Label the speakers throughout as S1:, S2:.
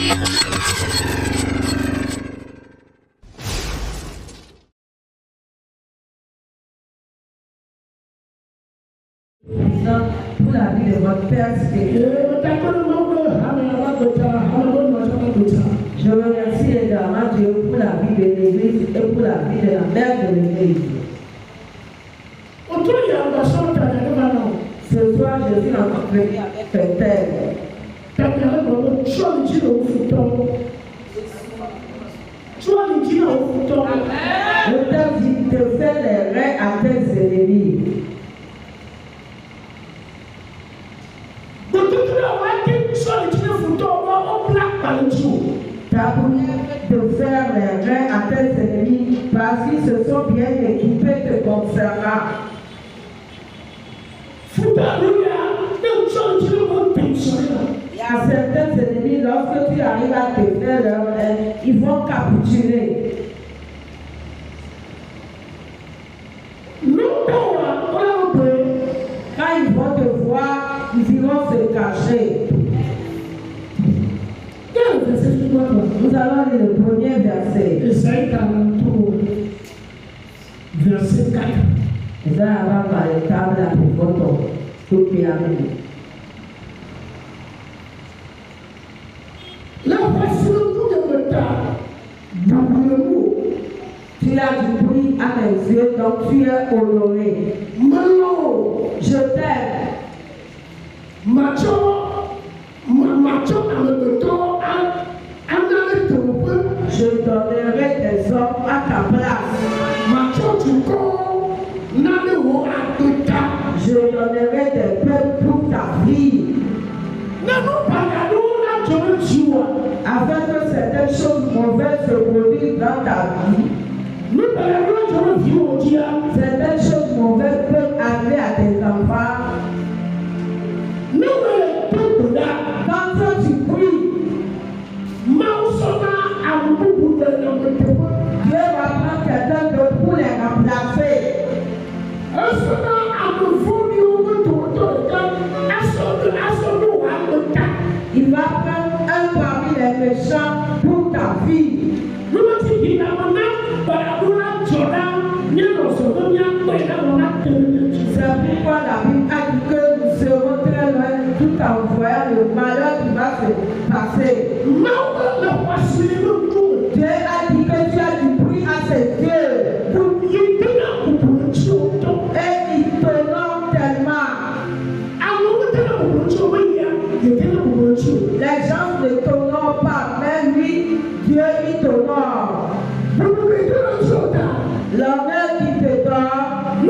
S1: Pour la vie de votre Père spirituel. Je remercie également Dieu pour la vie de l'Église et pour la vie de la mère de l'Église. Ce soir, je suis en compagnie avec le Père. Le Père dit de faire les reins à tes ennemis. Ta de faire les reins à tes ennemis parce qu'ils se sont bien équipés te concernant. Il y a certains ennemis, lorsque tu arrives à te faire leurs reins, ils vont capituler. Quand ils vont te voir, ils iront se cacher. Nous allons lire le premier verset.
S2: Esaïe 43, verset 4.
S1: Nous allons par les tables à votre copie avec nous.
S2: La voici le coup de retard. Doublez-vous.
S1: Tu as du bruit à mes yeux, donc tu es honoré.
S2: Maintenant,
S1: je t'aime.
S2: Macho
S1: je donnerai des hommes à ta place. Je donnerai des peuples pour ta vie. Afin que certaines choses mauvaises se produisent dans ta vie. Certaines choses mauvaises peuvent arriver à tes enfants. Quand toi tu pries, Dieu va prendre quelqu'un d'autre pour les remplacer. Il va prendre un parmi les méchants pour ta vie. C'est pourquoi la Bible a dit que nous serons très loin tout en voyant le malheur qui va se passer. Dieu a dit que tu as du bruit à ses yeux. Et il t'honore tellement. Les gens ne t'honorent pas, mais lui, Dieu, il t'honore. L'honneur qu'il te donne,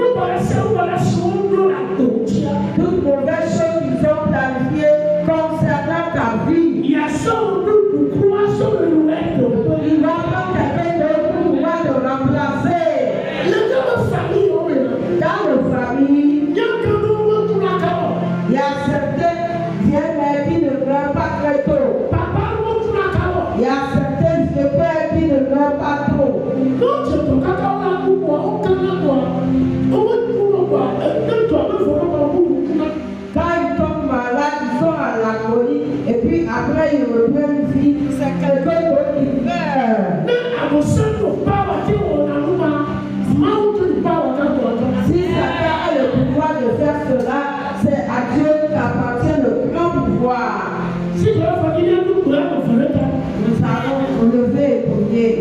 S1: toute mauvaise chose qu'ils ont planifiée concernant ta vie, il va prendre quelqu'un d'autre pour pouvoir te remplacer. Dans nos familles, il y a certains vieux qui ne meurent pas très tôt. Il y a certains vieux pères qui ne meurent pas tôt. Quand ils tombent malades, ils sont à l'agonie et puis après ils reprennent vie. C'est quelqu'un d'autre qui meurt. Si Satan a le pouvoir de faire cela, c'est à Dieu qu'appartient le grand pouvoir. Nous allons nous lever et prier.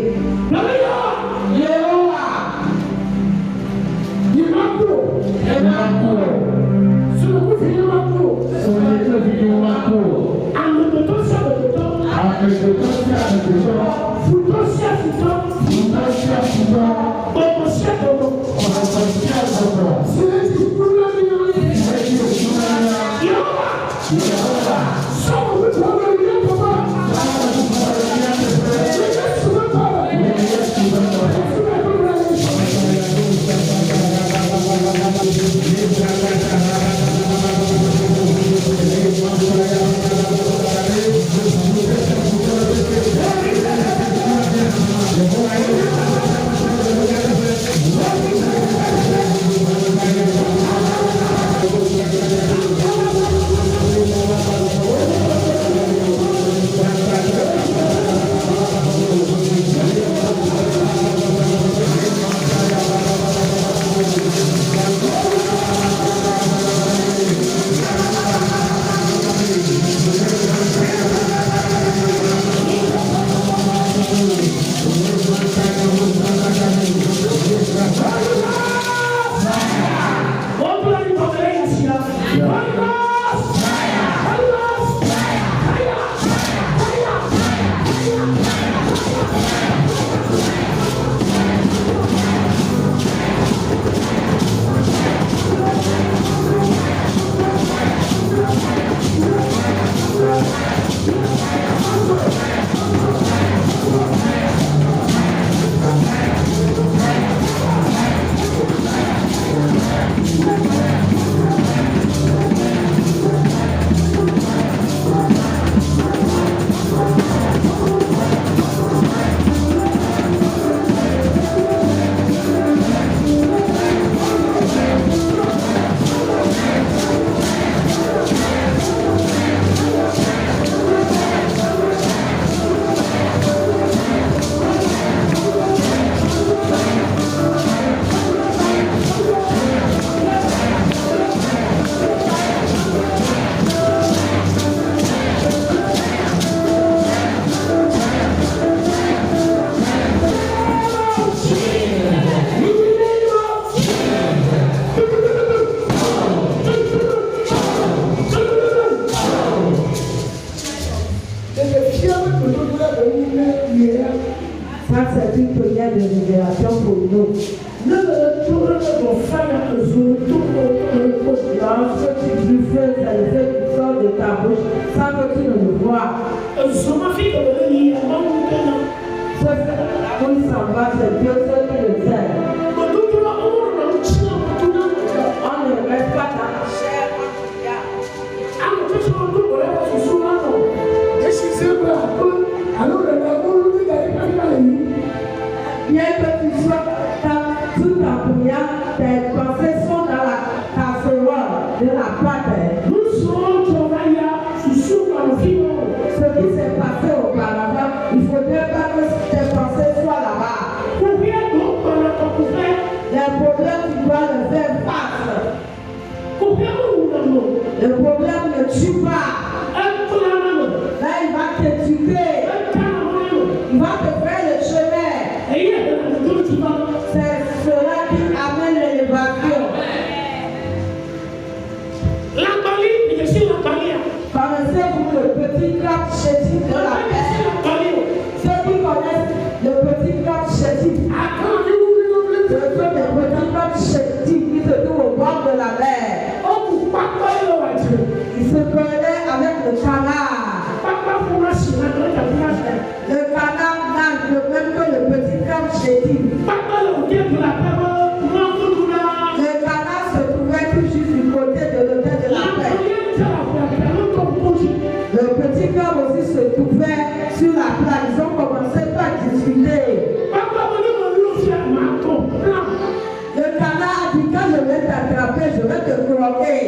S1: pour nous. Lorsque tu fais ceux qui sortent de ta bouche sans que tu ne le vois. Ceux qui s'en va, c'est Dieu seul qui le sait. On ne reste pas dans la chair. Bien que tu sois tout en priant, tes pensées sont dans la casserole de la pâte. Ce qui s'est passé auparavant, il faudrait pas que tes pensées soient là-bas. Les problèmes, tu dois le faire face. Le problème ne tue pas. Là, il va te tuer. Il va te faire le chemin. C'est cela qui amène l'élévation. Connaissez-vous le petit crabe chétif de la paix? Ceux qui connaissent le petit crabe chétif, ce sont des petits crabes chétifs qui se trouvent au bord de la mer. Ils se prenaient avec le canard. Le canard nage de même que le petit crabe chétif. Le canard se trouvait tout juste du côté de l'hôtel de la paix. Le petit crabe aussi se trouvait sur la plage. Ils ont commencé par discuter. Le canard a dit quand je vais t'attraper, je vais te croquer.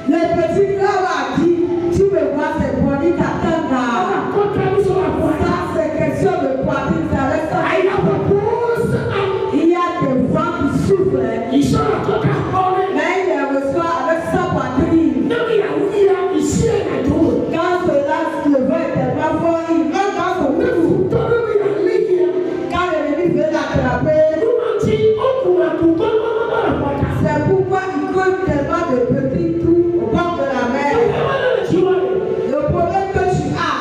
S1: Le petit crabe a dit, tu me vois, c'est poitrine t'attendre. Ça, c'est question de poitrine, ça reste ça. Il y a des vents qui soufflent. Mais il les reçoit avec sa poitrine. Quand cela, le vent est tellement fort, il va dans son cou. Quand l'ennemi veut l'attraper, c'est pourquoi il creuse tellement de petits trous au bord de la mer. Le problème que tu as,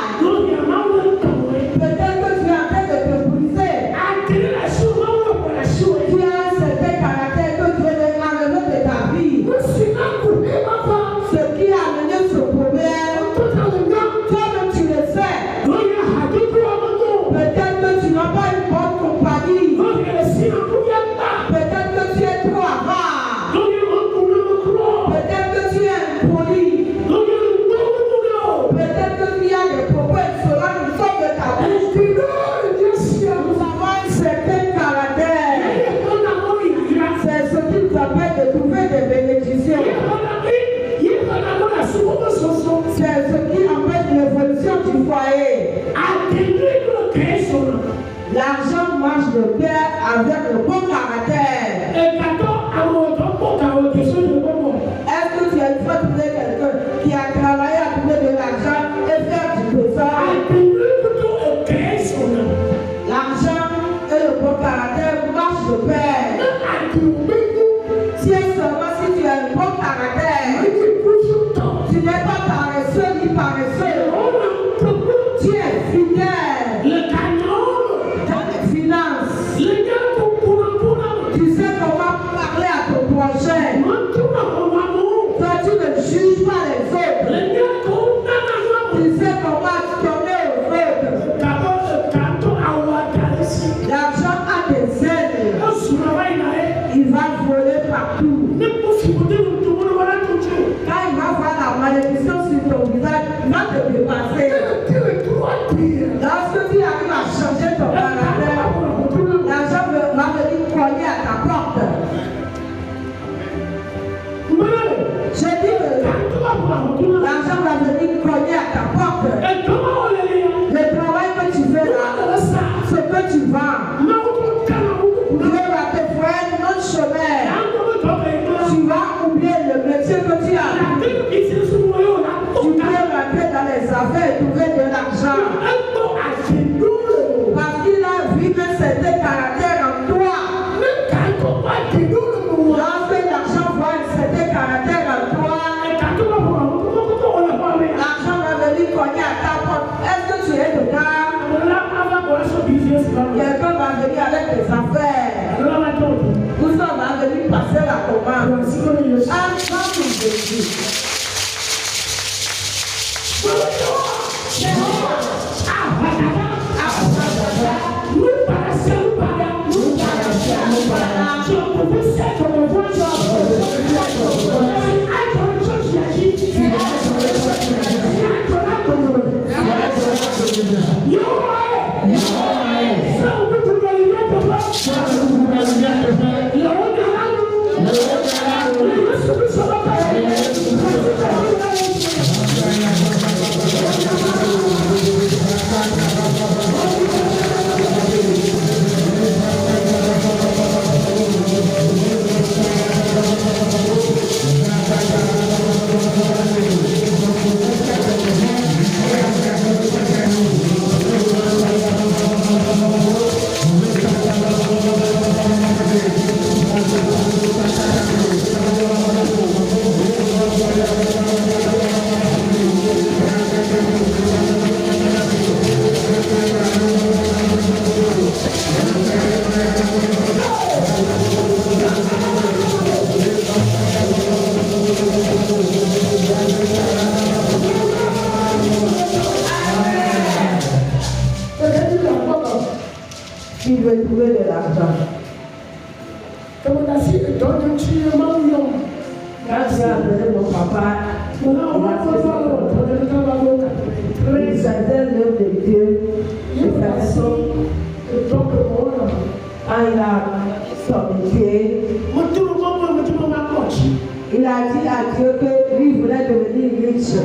S1: peut-être que tu es en train de te briser. Tu as un certain caractère que tu veux enlever de ta vie. Ce qui a amené ce problème, toi-même tu le sais. Peut-être que tu n'as pas une bonne compagnie. Peut-être que tu es trop avare. Peut-être que tu es impoli. Peut-être que tu as des propos insolents qui sortent de ta bouche. Nous avons un certain caractère. C'est ce qui nous appelle de trouver des bénédictions. C'est ce qui empêche l'évolution du foyer. L'argent marche de pair avec le bon caractère. Est-ce que tu as une fois trouvé quelqu'un qui a travaillé à trouver de l'argent et faire du trésor? L'argent et le bon caractère marchent de pair. Si seulement si tu as un bon caractère, tu n'es pas paresseux ni paresseux. Tu es fidèle dans les finances. Tu sais comment parler à ton prochain. Toi, tu ne juges pas les autres. Tu sais comment donner aux autres. L'argent a des ailes. Il va voler partout. Quand il va voir la malédiction sur ton visage, il va te dépasser. Lorsque tu arrives à changer ton caractère, l'argent va venir cogner à ta porte. Je dis que l'argent va venir cogner à ta porte. Le travail que tu fais là, ce que tu vends, Dieu va te faire un autre chemin. Tu vas oublier le métier que tu as. Tu peux rentrer dans les affaires et trouver de l'argent. Parce qu'il a vu un certain caractère en toi. Lorsque l'argent voit un certain caractère en toi, l'argent va venir cogner à ta porte. Est-ce que tu es dedans? Quelqu'un va venir avec des affaires. Où ça va venir passer la commande. Ensemble de Jésus. Il veut trouver de l'argent. Quand tu as appelé mon papa, il faisait l'œuvre de Dieu de façon quand il a son métier. Il a dit à Dieu que lui voulait devenir riche.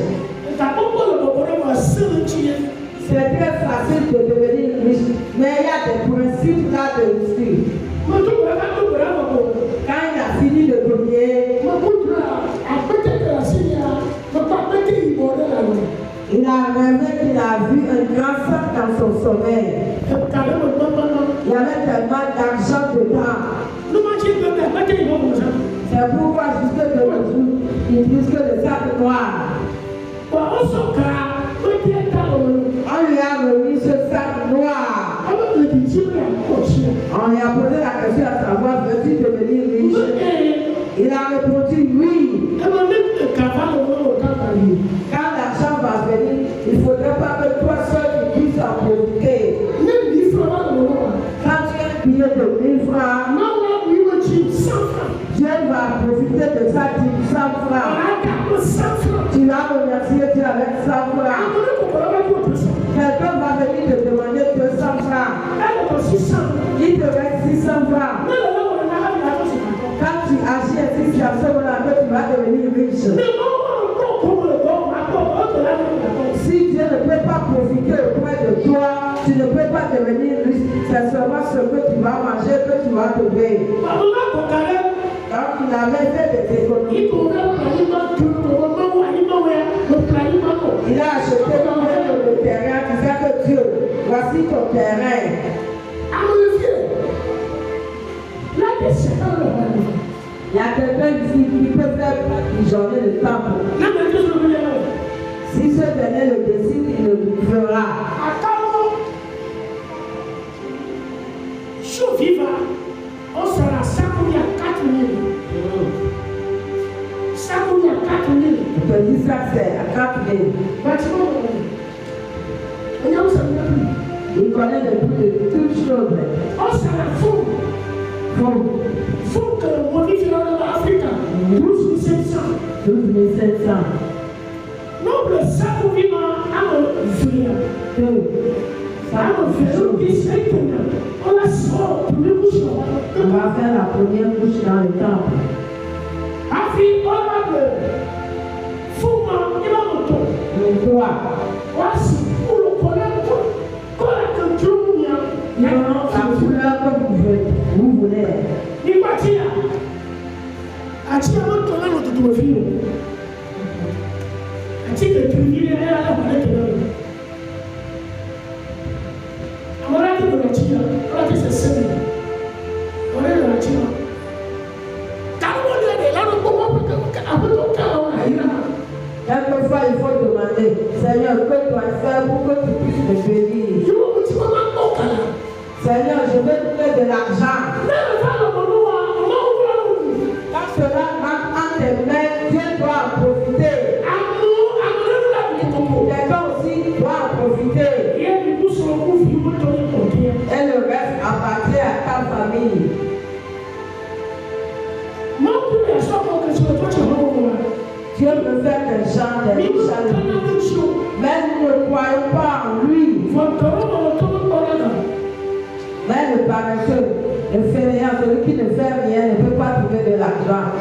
S1: C'est très facile de devenir riche, mais il y a des principes là de réussir. Quand il a fini de prier, il a rêvé qu'il a vu un grand sac dans son sommeil. Il y avait tellement d'argent dedans. C'est pourquoi jusque de nos jours, ils disent que le sac noir. On lui a remis ce sac noir. On lui a posé la question à savoir, veux-tu devenir riche? Il a répondu oui. Quand l'argent va venir, il ne faudrait pas que toi seul tu puisses en profiter. Quand tu as un billet de 1000 francs, Dieu va profiter de ça, 100 francs. Tu vas remercier Dieu avec 100 francs. Quelqu'un va venir te demander 200 francs. Il te reste 600 francs. Quand tu agis ainsi, c'est à ce moment-là que tu vas devenir riche. Si Dieu ne peut pas profiter auprès de toi, tu ne peux pas devenir riche. C'est seulement ce que tu vas manger que tu vas trouver. Donc il avait fait des économies. Il a acheté le terrain, disant que Dieu, voici ton terrain. Il y a quelqu'un ici qui peut faire une journée de temple. Si ce dernier le décide, il le fera.
S2: On sera 5 000 à 4 000. 5 000 à 4 000.
S1: On te dit ça, c'est à 4 000. Il connaît le prix de toutes choses.
S2: On sera fou. Fou que mon livre dans l'Afrique. 12 700.
S1: 12 700.
S2: Noble, ça pour vivre à mon frère. Ça me fait un petit. On la sort pour le bouche.
S1: On va faire la première couche dans le temple.
S2: Afri, on va le fou-moi, il va me tourner.
S1: Le toit.
S2: Voici pour le collègue. Collègue que Dieu nous a.
S1: Non, la couleur que vous voulez.
S2: Il va dire. A-t-il un autre notre fille? A-t-il que tu vis à la palette de l'homme?
S1: Quelquefois, il faut demander, Seigneur, que dois-je faire pour que tu puisses me bénir? Seigneur, je veux trouver de l'argent. Quand cela rentre en tes mains, Dieu doit en profiter. Quelqu'un aussi doit en profiter. Et le reste appartient à ta famille. Dieu peut faire des gens, des riches à lui. Mais nous ne croyons pas en lui. Mais le paresseux, le fainéant, celui qui ne fait rien, ne peut pas trouver de l'argent.